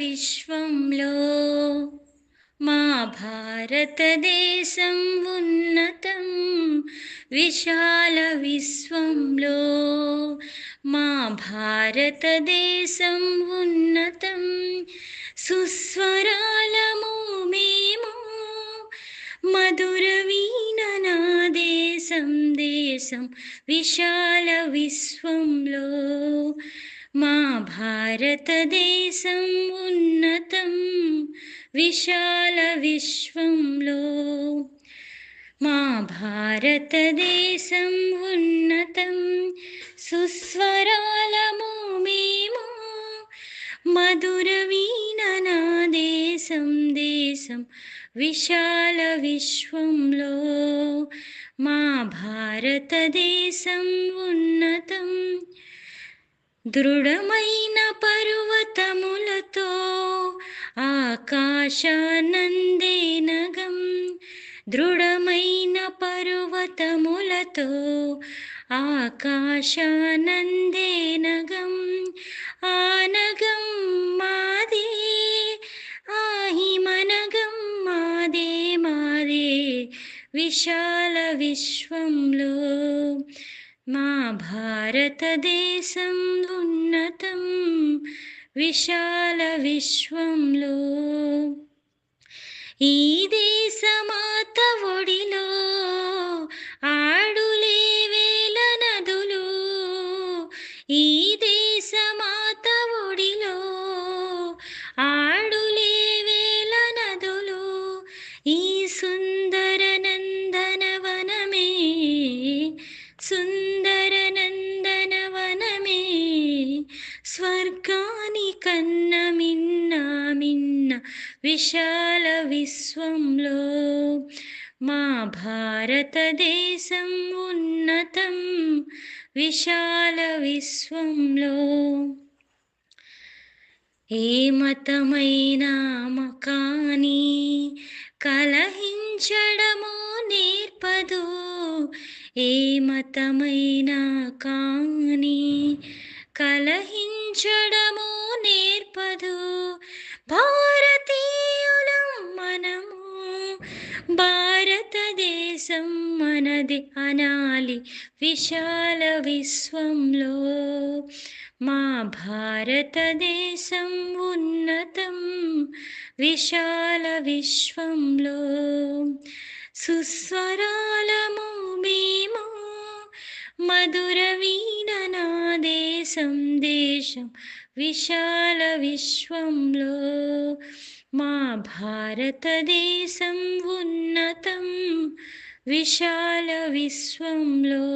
విశ్వంలో మా భారతదేశం ఉన్నతం. విశాల విశ్వంలో మా భారతదేశం ఉన్నతం. సుస్వరాలము మేము మధుర వీణనా దేశం దేశం విశాల విశ్వంలో మా భారతదేశం ఉన్నతం. విశాల విశ్వంలో మా భారతదేశం ఉన్నతం. సుస్వరాలము మేము మధుర వీణనా దేశం దేశం విశాల విశ్వంలో మా భారతదేశం ఉన్నతం. దృఢమైన పర్వతములతో ఆకాశానందే నగం. దృఢమైన పర్వతములతో ఆకాశానందే నగం. ఆనగం మాదే ఆహిమనగం మాదే మాదే విశాల విశ్వంలో మా భారతదేశం ఉన్నతం. విశాల విశ్వంలో ఈ దేశమాత ఒడిలో ఆడులే వేల నదులు. ఈ దేశమాత ఒడిలో ఆడులే వేల నదులు. ఈ సుందర నందనవనమే సుందర నందనవనమే స్వర్గానికన్న మిన్న మిన్న విశాల విశ్వంలో మా భారతదేశం ఉన్నతం. విశాల విశ్వంలో ఏ మతమైనా మకాని కలహించడము నేర్పదు. ఏ మతమైనా కానీ కలహించడము నేర్పదు. భారతీయులం మనము భారతదేశం మనది అనాలి విశాల విశ్వంలో మా భారతదేశం ఉన్నతం. విశాల విశ్వంలో సుస్వరాలము మేము మధుర వీణనా దేశం దేశం విశాల విశ్వంలో మా భారతదేశం ఉన్నతం. విశాల విశ్వంలో